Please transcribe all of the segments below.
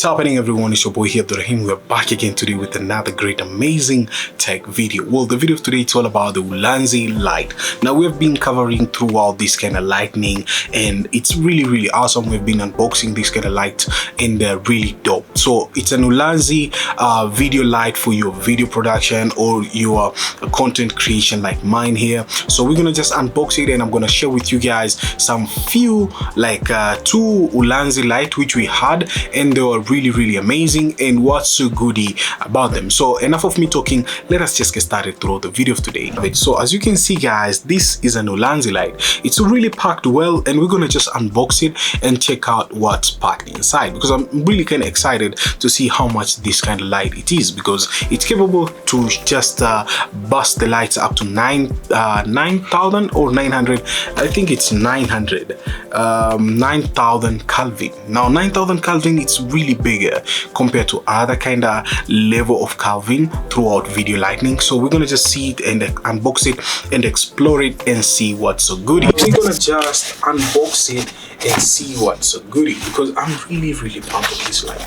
What's happening, everyone? It's your boy here, Abdurrahim. We're back again today with another great, amazing tech video. Well, the video of today is all about the Ulanzi light. Now, we've been covering throughout this kind of lightning, and it's really awesome. We've been unboxing this kind of light, and they're really dope. So it's an Ulanzi video light for your video production or your content creation like mine here. So we're gonna just unbox it, and I'm gonna share with you guys some few two Ulanzi light which we had, and they were really amazing, and what's so goody about them. So enough of me talking, let us just get started through the video of today. So as you can see, guys, this is an Ulanzi light. It's really packed well, and we're gonna just unbox it and check out what's packed inside, because I'm really kind of excited to see how much this kind of light it is, because it's capable to just bust the lights up to 9,000 or 900. I think it's 900 9,000 Kelvin. Now 9,000 Kelvin, it's really bigger compared to other kind of level of Kelvin throughout video lighting. So we're gonna just see it and unbox it and explore it and see what's so goody. We're gonna just unbox it and see what's so goody, because I'm really pumped with this light.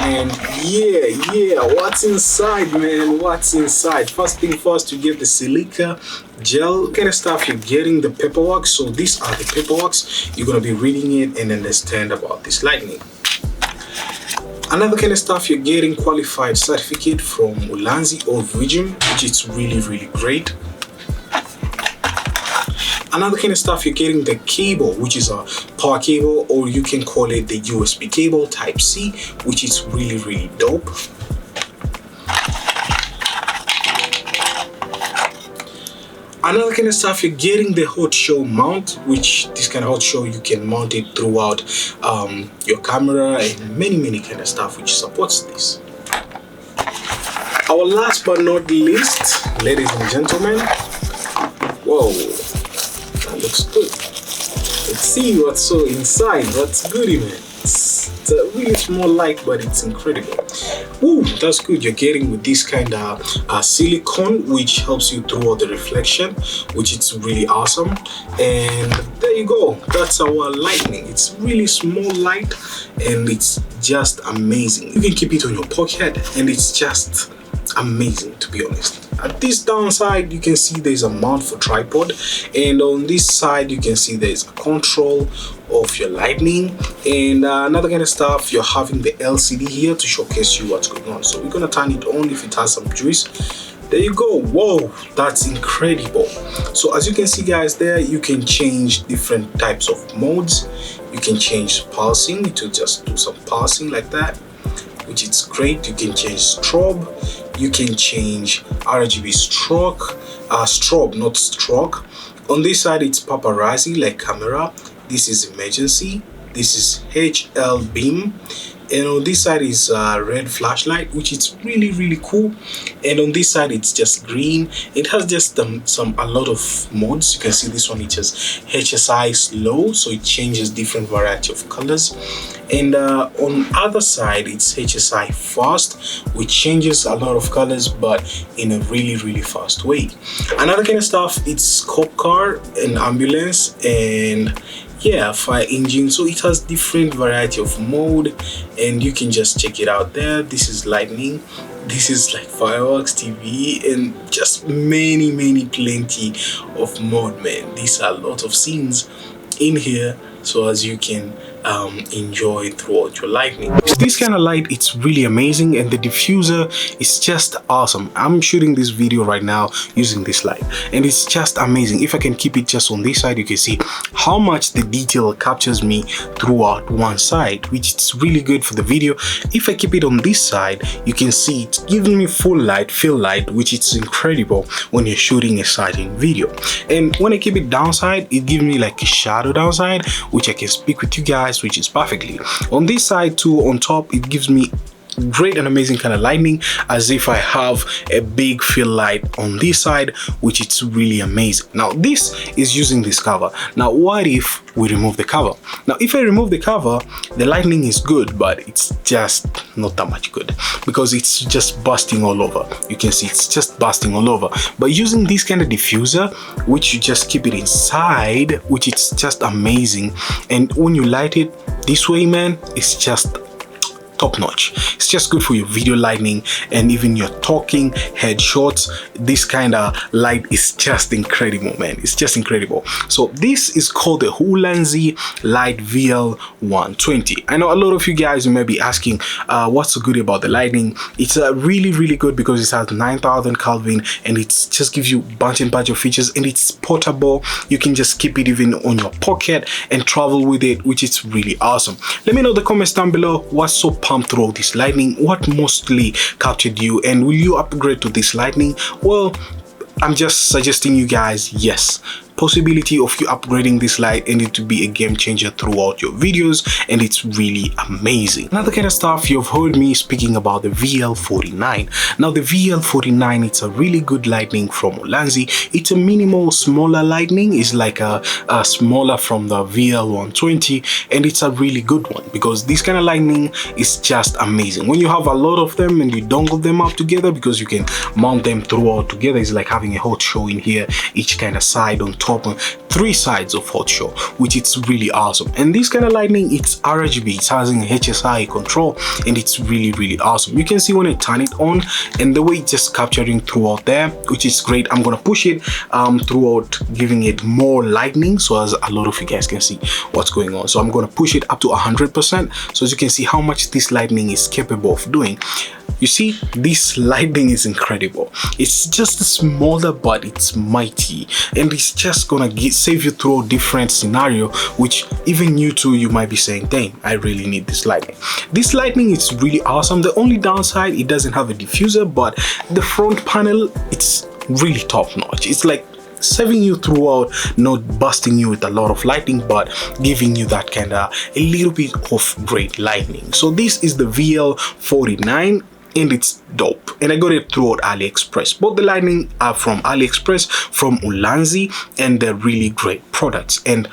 And yeah, what's inside, man? What's inside? First thing first, you get the silica gel kind of stuff. You're getting the paperwork. So these are the paperworks. You're gonna be reading it and understand about this lightning. Another kind of stuff, you're getting qualified certificate from Ulanzi Origin, which is really great. Another kind of stuff, you're getting the cable, which is a power cable, or you can call it the USB cable type C, which is really dope. Another kind of stuff, you're getting the hot show mount, which this kind of hot show, you can mount it throughout your camera, and many kind of stuff which supports this. Our last but not least, ladies and gentlemen, whoa, that looks good. Let's see what's so inside. What's goody, man? It's a really small light, but it's incredible. Ooh, that's good. You're getting with this kind of silicone, which helps you throughout the reflection, which is really awesome. And there you go. That's our lightning. It's really small light, and it's just amazing. You can keep it on your pocket, and it's just amazing, to be honest. At this downside, you can see there's a mount for tripod, and on this side you can see there's a control of your lightning. And another kind of stuff, you're having the LCD here to showcase you what's going on. So we're gonna turn it on if it has some juice. There you go. Whoa, that's incredible. So as you can see, guys, there you can change different types of modes. You can change pulsing to just do some pulsing like that, which is great. You can change strobe. You can change RGB strobe, not stroke. On this side, it's paparazzi, like camera. This is emergency. This is HL beam. And on this side is red flashlight, which is really cool. And on this side, it's just green. It has just a lot of modes. You can see this one, it just HSI slow, so it changes different variety of colors. And on other side, it's HSI fast, which changes a lot of colors, but in a really fast way. Another kind of stuff, it's cop car and ambulance, and yeah, fire engine. So it has different variety of mode, and you can just check it out there. This is lightning, this is like fireworks, TV, and just many plenty of mode, man. These are a lot of scenes in here, so as you can enjoy throughout your lightning. This kind of light, it's really amazing, and the diffuser is just awesome. I'm shooting this video right now using this light, and it's just amazing. If I can keep it just on this side, you can see how much the detail captures me throughout one side, which is really good for the video. If I keep it on this side, you can see it's giving me full light, fill light, which is incredible when you're shooting a certain video. And when I keep it downside, it gives me like a shadow downside, which I can speak with you guys, which is perfectly. On this side too, on top, it gives me great and amazing kind of lightning, as if I have a big fill light on this side, which is really amazing. Now this is using this cover. Now what if we remove the cover? Now if I remove the cover, the lightning is good, but it's just not that much good, because it's just busting all over. You can see it's just busting all over. But using this kind of diffuser, which you just keep it inside, which is just amazing, and when you light it this way, man, it's just top notch. It's just good for your video lighting and even your talking headshots. This kind of light is just incredible, man. It's just incredible. So this is called the Ulanzi VL120. I know a lot of you guys may be asking what's so good about the lighting. It's really good because it has 9000 Kelvin and it just gives you bunch of features, and it's portable. You can just keep it even on your pocket and travel with it, which is really awesome. Let me know in the comments down below what's so pumped through this lighting, what mostly captured you, and will you upgrade to this lighting? Well, I'm just suggesting you guys, yes, possibility of you upgrading this light and it to be a game changer throughout your videos, and it's really amazing. Another kind of stuff, you've heard me speaking about the VL49. Now the VL49, it's a really good lighting from Ulanzi. It's a minimal smaller lighting. It's like a smaller from the VL120, and it's a really good one because this kind of lighting is just amazing. When you have a lot of them and you dongle them up together, because you can mount them throughout together, it's like having a hot show in here, each kind of side on top, 3 sides of hot show, which it's really awesome. And this kind of lighting, it's RGB, it has an HSI control, and it's really awesome. You can see when I turn it on and the way it's just capturing throughout there, which is great. I'm gonna push it throughout, giving it more lightning so as a lot of you guys can see what's going on. So I'm gonna push it up to 100%, so as you can see how much this lightning is capable of doing. You see, this lighting is incredible. It's just smaller, but it's mighty, and it's just gonna save you through a different scenario, which even you too, you might be saying, dang, I really need this lighting. This lighting is really awesome. The only downside, it doesn't have a diffuser, but the front panel, it's really top notch. It's like saving you throughout, not busting you with a lot of lighting, but giving you that kind of a little bit of great lighting. So this is the VL49, and it's dope, and I got it throughout AliExpress. Both the lighting are from AliExpress, from Ulanzi, and they're really great products. And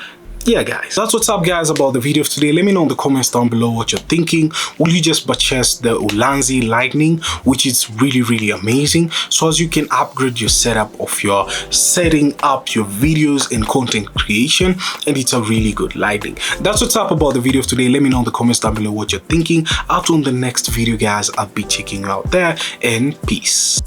yeah guys, that's what's up guys about the video of today. Let me know in the comments down below what you're thinking. Will you just purchase the Ulanzi lighting, which is really amazing, so as you can upgrade your setup of your setting up your videos and content creation, and it's a really good lighting. That's what's up about the video of today. Let me know in the comments down below what you're thinking. Out on the next video guys, I'll be checking you out there, and peace.